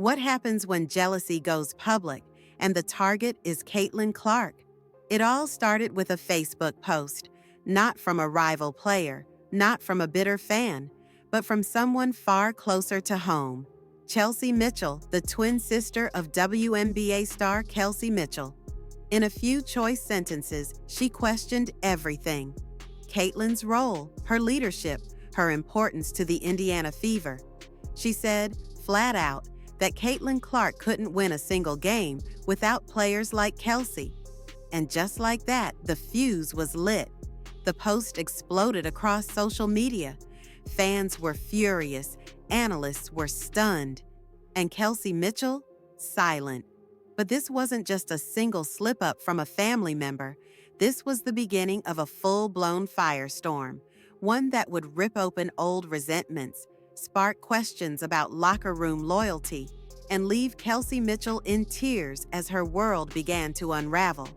What happens when jealousy goes public and the target is Caitlin Clark? It all started with a Facebook post, not from a rival player, not from a bitter fan, but from someone far closer to home. Kelsey Mitchell, the twin sister of WNBA star Kelsey Mitchell. In a few choice sentences, she questioned everything. Caitlin's role, her leadership, her importance to the Indiana Fever. She said, flat out, that Caitlin Clark couldn't win a single game without players like Kelsey. And just like that, the fuse was lit. The post exploded across social media. Fans were furious, analysts were stunned, and Kelsey Mitchell, silent. But this wasn't just a single slip-up from a family member. This was the beginning of a full-blown firestorm, one that would rip open old resentments, spark questions about locker room loyalty, and leave Kelsey Mitchell in tears as her world began to unravel.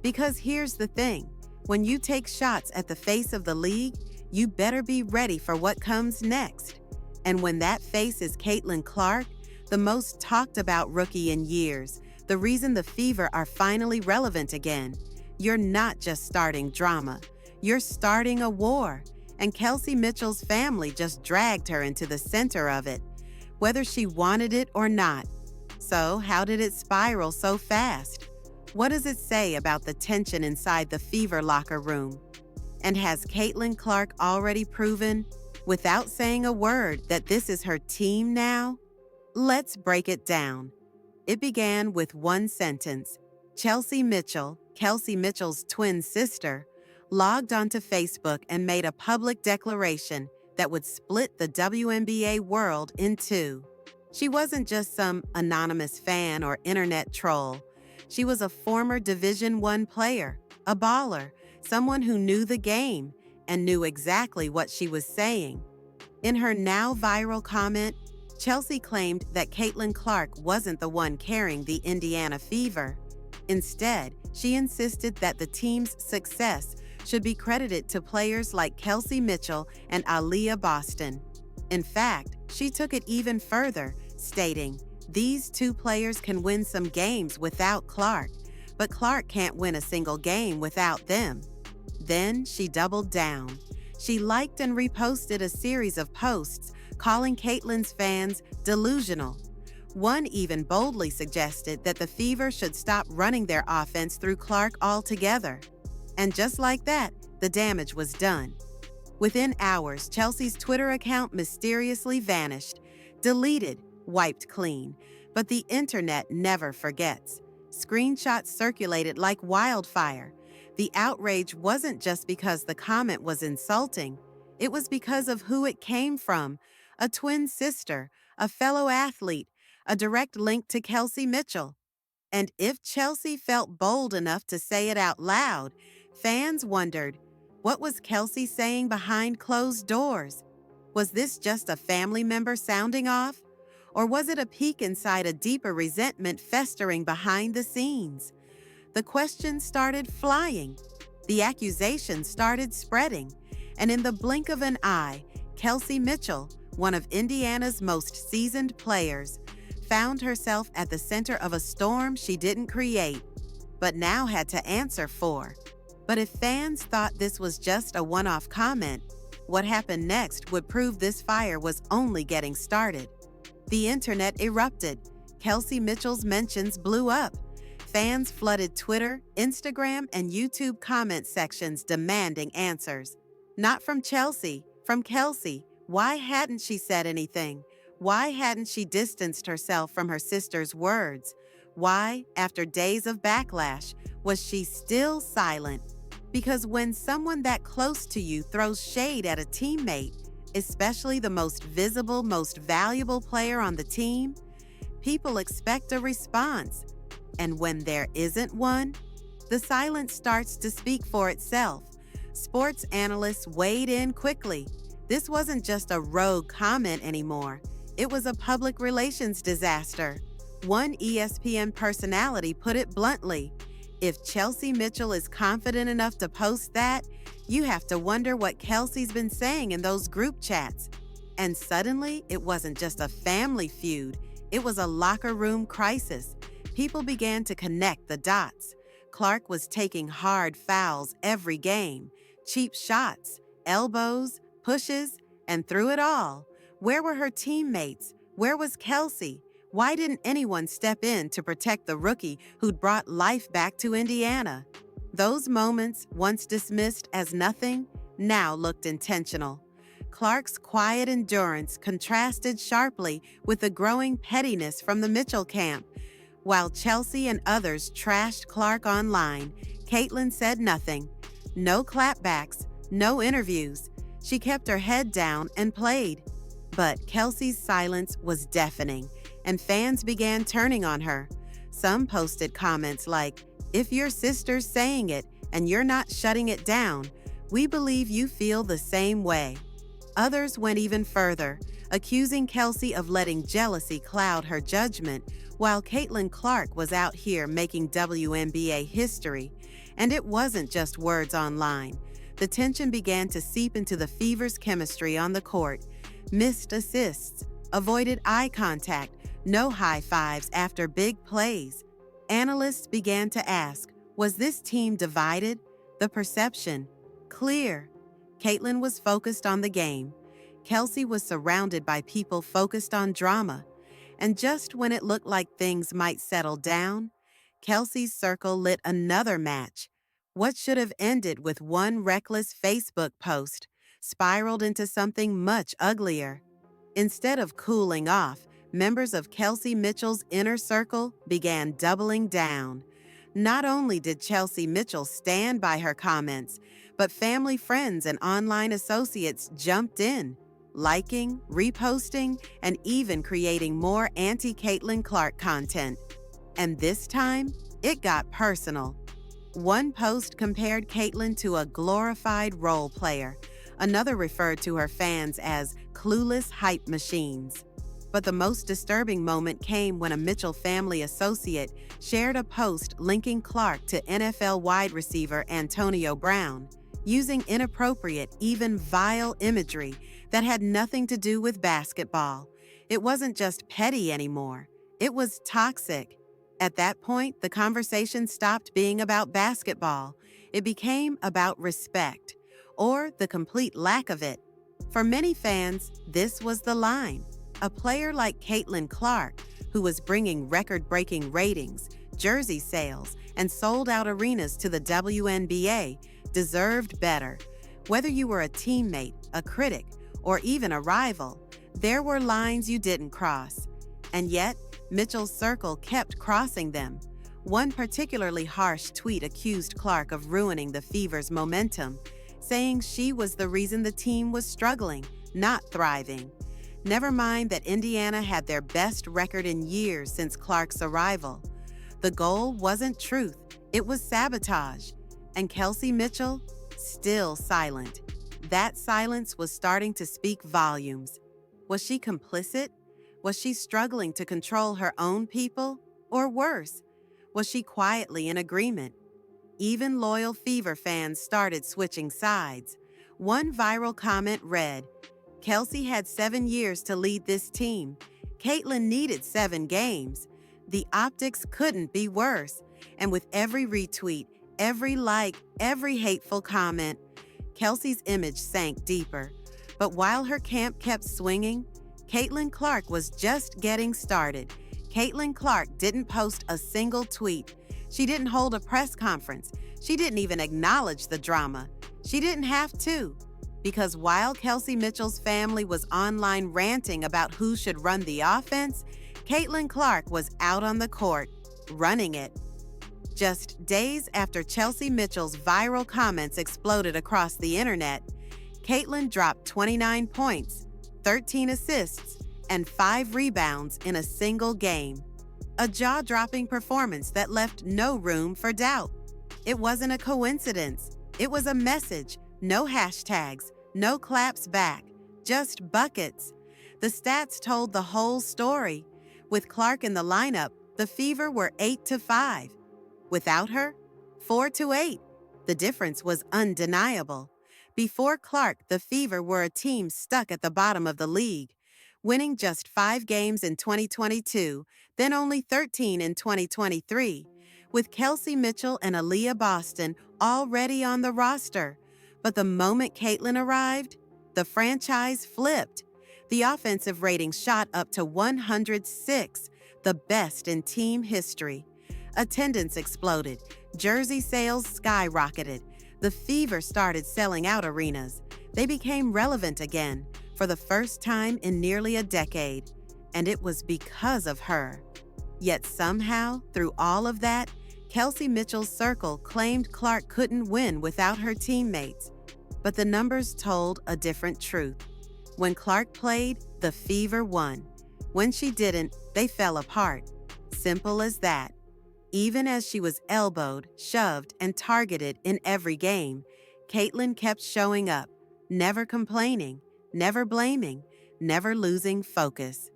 Because here's the thing, when you take shots at the face of the league, you better be ready for what comes next. And when that face is Caitlin Clark, the most talked about rookie in years, the reason the Fever are finally relevant again, you're not just starting drama, you're starting a war. And Kelsey Mitchell's family just dragged her into the center of it, whether she wanted it or not. So how did it spiral so fast? What does it say about the tension inside the Fever locker room? And has Caitlin Clark already proven, without saying a word, that this is her team now? Let's break it down. It began with one sentence. Kelsey Mitchell, Kelsey Mitchell's twin sister, logged onto Facebook and made a public declaration that would split the WNBA world in two. She wasn't just some anonymous fan or internet troll. She was a former Division I player, a baller, someone who knew the game and knew exactly what she was saying. In her now viral comment, Chelsea claimed that Caitlin Clark wasn't the one carrying the Indiana Fever. Instead, she insisted that the team's success should be credited to players like Kelsey Mitchell and Aaliyah Boston. In fact, she took it even further, stating, "These two players can win some games without Clark, but Clark can't win a single game without them." Then she doubled down. She liked and reposted a series of posts calling Caitlin's fans delusional. One even boldly suggested that the Fever should stop running their offense through Clark altogether. And just like that, the damage was done. Within hours, Chelsea's Twitter account mysteriously vanished, deleted, wiped clean. But the internet never forgets. Screenshots circulated like wildfire. The outrage wasn't just because the comment was insulting. It was because of who it came from, a twin sister, a fellow athlete, a direct link to Kelsey Mitchell. And if Chelsea felt bold enough to say it out loud, fans wondered, what was Kelsey saying behind closed doors? Was this just a family member sounding off? Or was it a peek inside a deeper resentment festering behind the scenes? The questions started flying. The accusations started spreading. And in the blink of an eye, Kelsey Mitchell, one of Indiana's most seasoned players, found herself at the center of a storm she didn't create, but now had to answer for. But if fans thought this was just a one-off comment, what happened next would prove this fire was only getting started. The internet erupted. Kelsey Mitchell's mentions blew up. Fans flooded Twitter, Instagram, and YouTube comment sections demanding answers. Not from Chelsea, from Kelsey. Why hadn't she said anything? Why hadn't she distanced herself from her sister's words? Why, after days of backlash, was she still silent? Because when someone that close to you throws shade at a teammate, especially the most visible, most valuable player on the team, people expect a response. And when there isn't one, the silence starts to speak for itself. Sports analysts weighed in quickly. This wasn't just a rogue comment anymore. It was a public relations disaster. One ESPN personality put it bluntly, "If Chelsea Mitchell is confident enough to post that, you have to wonder what Kelsey's been saying in those group chats." And suddenly, it wasn't just a family feud. It was a locker room crisis. People began to connect the dots. Clark was taking hard fouls every game, cheap shots, elbows, pushes, and through it all, where were her teammates? Where was Kelsey? Why didn't anyone step in to protect the rookie who'd brought life back to Indiana? Those moments, once dismissed as nothing, now looked intentional. Clark's quiet endurance contrasted sharply with the growing pettiness from the Mitchell camp. While Chelsea and others trashed Clark online, Caitlin said nothing. No clapbacks, no interviews. She kept her head down and played. But Kelsey's silence was deafening, and fans began turning on her. Some posted comments like, "If your sister's saying it and you're not shutting it down, we believe you feel the same way." Others went even further, accusing Kelsey of letting jealousy cloud her judgment, while Caitlin Clark was out here making WNBA history. And it wasn't just words online. The tension began to seep into the Fever's chemistry on the court. Missed assists, avoided eye contact, no high fives after big plays. Analysts began to ask, was this team divided? The perception, clear. Caitlin was focused on the game. Kelsey was surrounded by people focused on drama. And just when it looked like things might settle down, Kelsey's circle lit another match. What should have ended with one reckless Facebook post spiraled into something much uglier. Instead of cooling off, members of Kelsey Mitchell's inner circle began doubling down. Not only did Kelsey Mitchell stand by her comments, but family, friends, and online associates jumped in, liking, reposting, and even creating more anti-Caitlin Clark content. And this time, it got personal. One post compared Caitlin to a glorified role player. Another referred to her fans as clueless hype machines. But the most disturbing moment came when a Mitchell family associate shared a post linking Clark to NFL wide receiver Antonio Brown, using inappropriate, even vile imagery that had nothing to do with basketball. It wasn't just petty anymore. It was toxic. At that point, the conversation stopped being about basketball. It became about respect, or the complete lack of it. For many fans, this was the line. A player like Caitlin Clark, who was bringing record-breaking ratings, jersey sales, and sold-out arenas to the WNBA, deserved better. Whether you were a teammate, a critic, or even a rival, there were lines you didn't cross. And yet, Mitchell's circle kept crossing them. One particularly harsh tweet accused Clark of ruining the Fever's momentum, saying she was the reason the team was struggling, not thriving. Never mind that Indiana had their best record in years since Clark's arrival. The goal wasn't truth, it was sabotage. And Kelsey Mitchell, still silent. That silence was starting to speak volumes. Was she complicit? Was she struggling to control her own people? Or worse, was she quietly in agreement? Even loyal Fever fans started switching sides. One viral comment read, "Kelsey had 7 years to lead this team. Caitlin needed 7 games. The optics couldn't be worse." And with every retweet, every like, every hateful comment, Kelsey's image sank deeper. But while her camp kept swinging, Caitlin Clark was just getting started. Caitlin Clark didn't post a single tweet. She didn't hold a press conference. She didn't even acknowledge the drama. She didn't have to. Because while Kelsey Mitchell's family was online ranting about who should run the offense, Caitlin Clark was out on the court, running it. Just days after Kelsey Mitchell's viral comments exploded across the internet, Caitlin dropped 29 points, 13 assists, and 5 rebounds in a single game. A jaw-dropping performance that left no room for doubt. It wasn't a coincidence. It was a message. No hashtags, no claps back, just buckets. The stats told the whole story. With Clark in the lineup, the Fever were 8-5. Without her, 4-8. The difference was undeniable. Before Clark, the Fever were a team stuck at the bottom of the league. winning just 5 games in 2022, then only 13 in 2023, with Kelsey Mitchell and Aaliyah Boston already on the roster. But the moment Caitlin arrived, the franchise flipped. The offensive rating shot up to 106, the best in team history. Attendance exploded, jersey sales skyrocketed, the Fever started selling out arenas. They became relevant again, for the first time in nearly a decade. And it was because of her. Yet somehow, through all of that, Kelsey Mitchell's circle claimed Clark couldn't win without her teammates. But the numbers told a different truth. When Clark played, the Fever won. When she didn't, they fell apart. Simple as that. Even as she was elbowed, shoved, and targeted in every game, Caitlin kept showing up, never complaining, never blaming, never losing focus.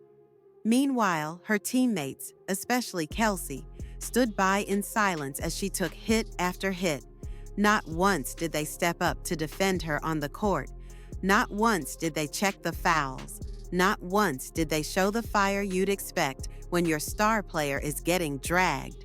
Meanwhile, her teammates, especially Kelsey, stood by in silence as she took hit after hit. Not once did they step up to defend her on the court. Not once did they check the fouls. Not once did they show the fire you'd expect when your star player is getting dragged.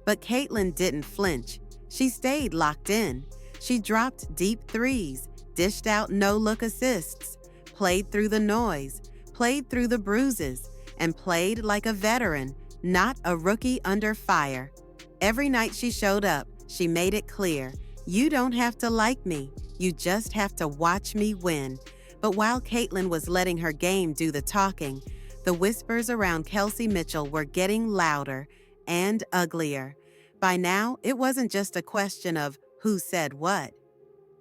But Caitlin didn't flinch. She stayed locked in. She dropped deep threes, dished out no-look assists, played through the noise, played through the bruises, and played like a veteran, not a rookie under fire. Every night she showed up, she made it clear, you don't have to like me, you just have to watch me win. But while Caitlin was letting her game do the talking, the whispers around Kelsey Mitchell were getting louder and uglier. By now, it wasn't just a question of who said what.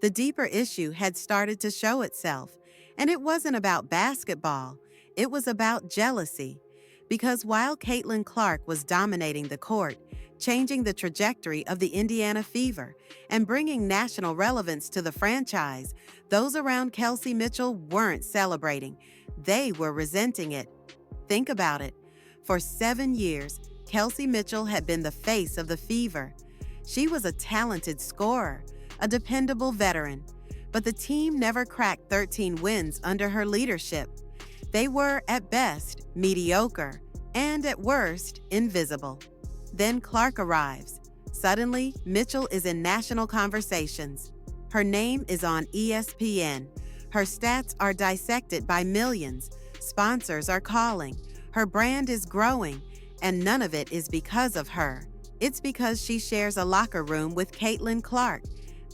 The deeper issue had started to show itself, and it wasn't about basketball. It was about jealousy. Because while Caitlin Clark was dominating the court, changing the trajectory of the Indiana Fever, and bringing national relevance to the franchise, those around Kelsey Mitchell weren't celebrating. They were resenting it. Think about it. For 7 years, Kelsey Mitchell had been the face of the Fever. She was a talented scorer, a dependable veteran, but the team never cracked 13 wins under her leadership. They were, at best, mediocre, and at worst, invisible. Then Clark arrives. Suddenly, Mitchell is in national conversations. Her name is on ESPN. Her stats are dissected by millions. Sponsors are calling. Her brand is growing. And none of it is because of her. It's because she shares a locker room with Caitlin Clark.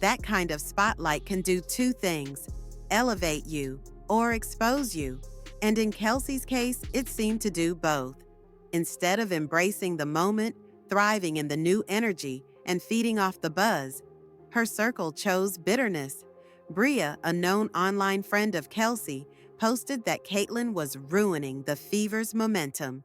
That kind of spotlight can do two things: elevate you or expose you. And in Kelsey's case, it seemed to do both. Instead of embracing the moment, thriving in the new energy, and feeding off the buzz, her circle chose bitterness. Bria, a known online friend of Kelsey, posted that Caitlin was ruining the Fever's momentum.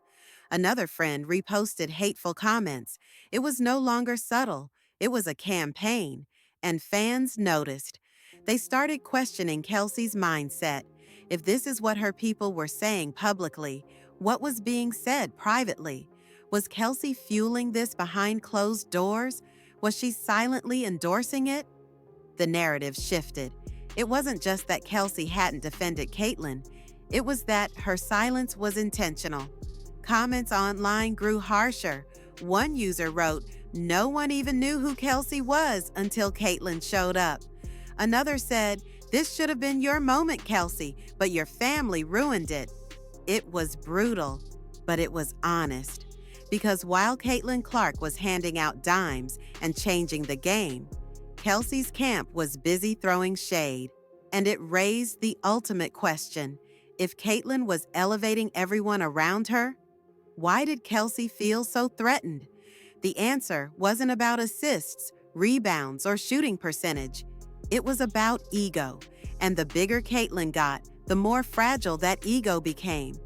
Another friend reposted hateful comments. It was no longer subtle. It was a campaign. And fans noticed. They started questioning Kelsey's mindset. If this is what her people were saying publicly, what was being said privately? Was Kelsey fueling this behind closed doors? Was she silently endorsing it? The narrative shifted. It wasn't just that Kelsey hadn't defended Caitlin. It was that her silence was intentional. Comments online grew harsher. One user wrote, "No one even knew who Kelsey was until Caitlin showed up." Another said, "This should have been your moment, Kelsey, but your family ruined it." It was brutal, but it was honest. Because while Caitlin Clark was handing out dimes and changing the game, Kelsey's camp was busy throwing shade. And it raised the ultimate question. If Caitlin was elevating everyone around her, why did Kelsey feel so threatened? The answer wasn't about assists, rebounds, or shooting percentage. It was about ego, and the bigger Caitlin got, the more fragile that ego became.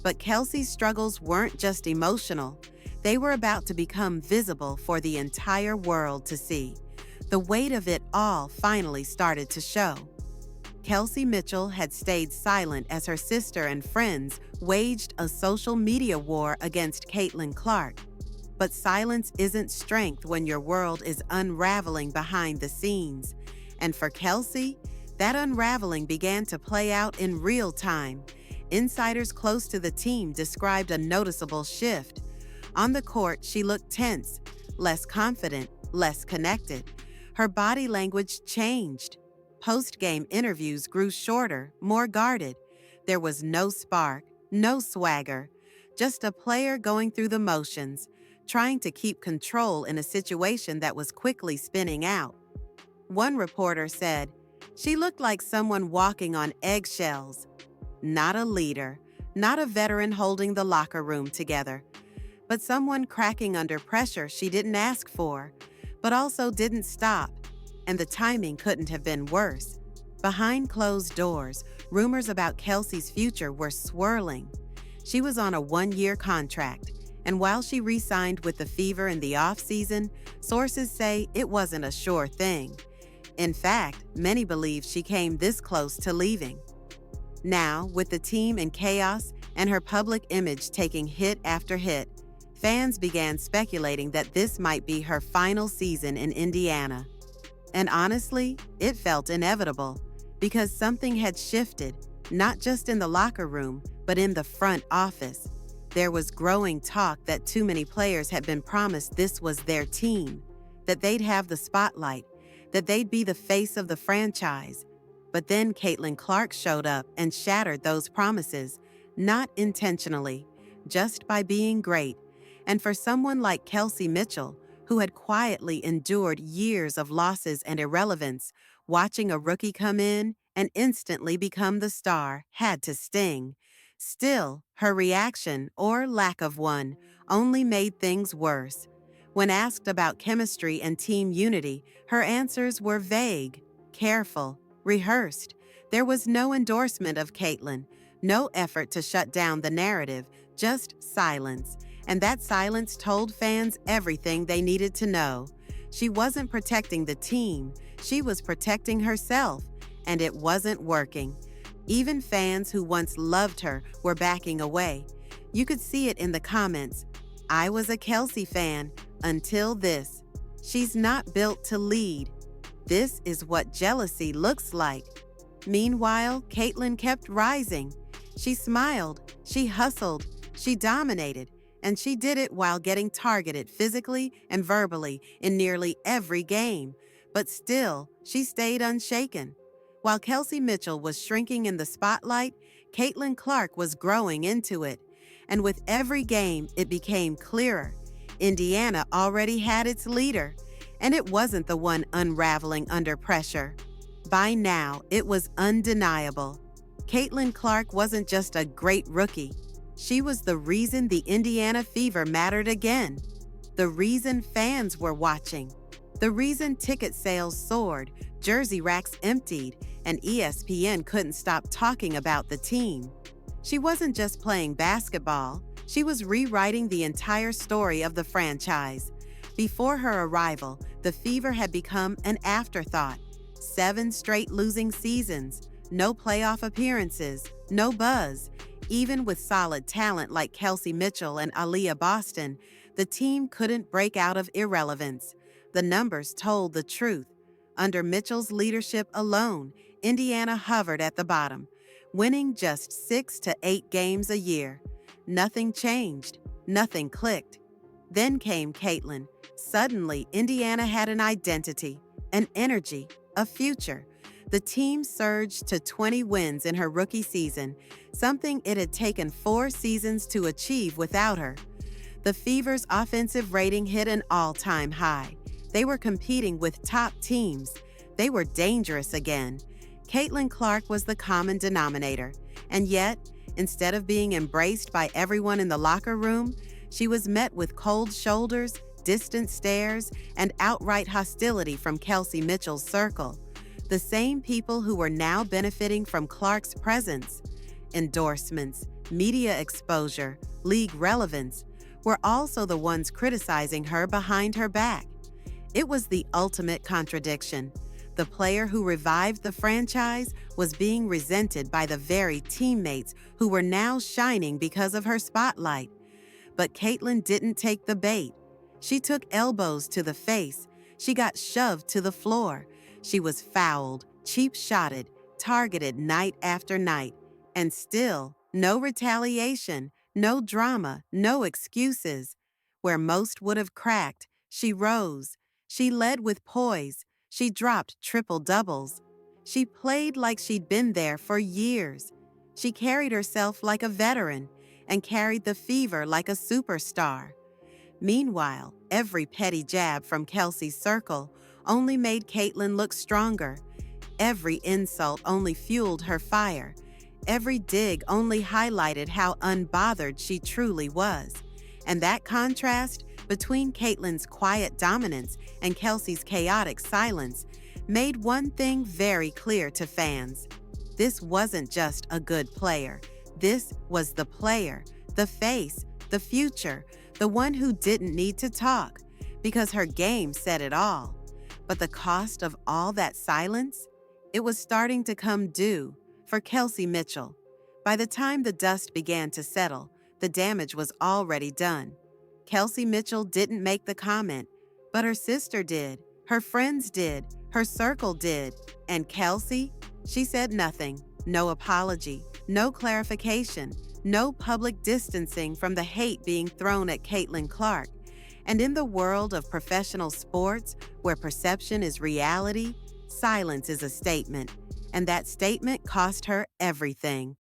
But Kelsey's struggles weren't just emotional. They were about to become visible for the entire world to see. The weight of it all finally started to show. Kelsey Mitchell had stayed silent as her sister and friends waged a social media war against Caitlin Clark. But silence isn't strength when your world is unraveling behind the scenes. And for Kelsey, that unraveling began to play out in real time. Insiders close to the team described a noticeable shift. On the court, she looked tense, less confident, less connected. Her body language changed. Post-game interviews grew shorter, more guarded. There was no spark, no swagger, just a player going through the motions, trying to keep control in a situation that was quickly spinning out. One reporter said, "She looked like someone walking on eggshells." Not a leader, not a veteran holding the locker room together, but someone cracking under pressure she didn't ask for, but also didn't stop. And the timing couldn't have been worse. Behind closed doors, rumors about Kelsey's future were swirling. She was on a one-year contract, and while she re-signed with the Fever in the offseason, sources say it wasn't a sure thing. In fact, many believe she came this close to leaving. Now, with the team in chaos and her public image taking hit after hit, fans began speculating that this might be her final season in Indiana. And honestly, it felt inevitable, because something had shifted, not just in the locker room, but in the front office. There was growing talk that too many players had been promised this was their team, that they'd have the spotlight, that they'd be the face of the franchise. But then Caitlin Clark showed up and shattered those promises, not intentionally, just by being great. And for someone like Kelsey Mitchell, who had quietly endured years of losses and irrelevance, watching a rookie come in and instantly become the star had to sting. Still, her reaction, or lack of one, only made things worse. When asked about chemistry and team unity, her answers were vague, careful, rehearsed. There was no endorsement of Caitlin, no effort to shut down the narrative, just silence. And that silence told fans everything they needed to know. She wasn't protecting the team, she was protecting herself, and it wasn't working. Even fans who once loved her were backing away. You could see it in the comments. "I was a Kelsey fan until this. She's not built to lead. This is what jealousy looks like." Meanwhile, Caitlin kept rising. She smiled, she hustled, she dominated, and she did it while getting targeted physically and verbally in nearly every game. But still, she stayed unshaken. While Kelsey Mitchell was shrinking in the spotlight, Caitlin Clark was growing into it. And with every game, it became clearer. Indiana already had its leader, and it wasn't the one unraveling under pressure. By now, it was undeniable. Caitlin Clark wasn't just a great rookie. She was the reason the Indiana Fever mattered again. The reason fans were watching. The reason ticket sales soared, jersey racks emptied, and ESPN couldn't stop talking about the team. She wasn't just playing basketball, she was rewriting the entire story of the franchise. Before her arrival, the Fever had become an afterthought. 7 straight losing seasons, no playoff appearances, no buzz. Even with solid talent like Kelsey Mitchell and Aaliyah Boston, the team couldn't break out of irrelevance. The numbers told the truth. Under Mitchell's leadership alone, Indiana hovered at the bottom, winning just 6 to 8 games a year. Nothing changed, nothing clicked. Then came Caitlin. Suddenly, Indiana had an identity, an energy, a future. The team surged to 20 wins in her rookie season, something it had taken 4 seasons to achieve without her. The Fever's offensive rating hit an all-time high. They were competing with top teams. They were dangerous again. Caitlin Clark was the common denominator, and yet, instead of being embraced by everyone in the locker room, she was met with cold shoulders, distant stares, and outright hostility from Kelsey Mitchell's circle. The same people who were now benefiting from Clark's presence, endorsements, media exposure, league relevance, were also the ones criticizing her behind her back. It was the ultimate contradiction. The player who revived the franchise was being resented by the very teammates who were now shining because of her spotlight. But Caitlin didn't take the bait. She took elbows to the face. She got shoved to the floor. She was fouled, cheap-shotted, targeted night after night, and still No retaliation, no drama, no excuses. Where most would have cracked, she rose. She led with poise. She dropped triple doubles. She played like she'd been there for years. She carried herself like a veteran and carried the fever like a superstar. Meanwhile, every petty jab from Kelsey's circle only made Caitlyn look stronger. Every insult only fueled her fire. Every dig only highlighted how unbothered she truly was. And that contrast between Caitlyn's quiet dominance and Kelsey's chaotic silence made one thing very clear to fans. This wasn't just a good player. This was the player, the face, the future, the one who didn't need to talk, because her game said it all. But the cost of all that silence? It was starting to come due for Kelsey Mitchell. By the time the dust began to settle, the damage was already done. Kelsey Mitchell didn't make the comment, but her sister did, her friends did, her circle did. And Kelsey? She said nothing, no apology, no clarification, no public distancing from the hate being thrown at Caitlin Clark. And in the world of professional sports, where perception is reality, silence is a statement. And that statement cost her everything.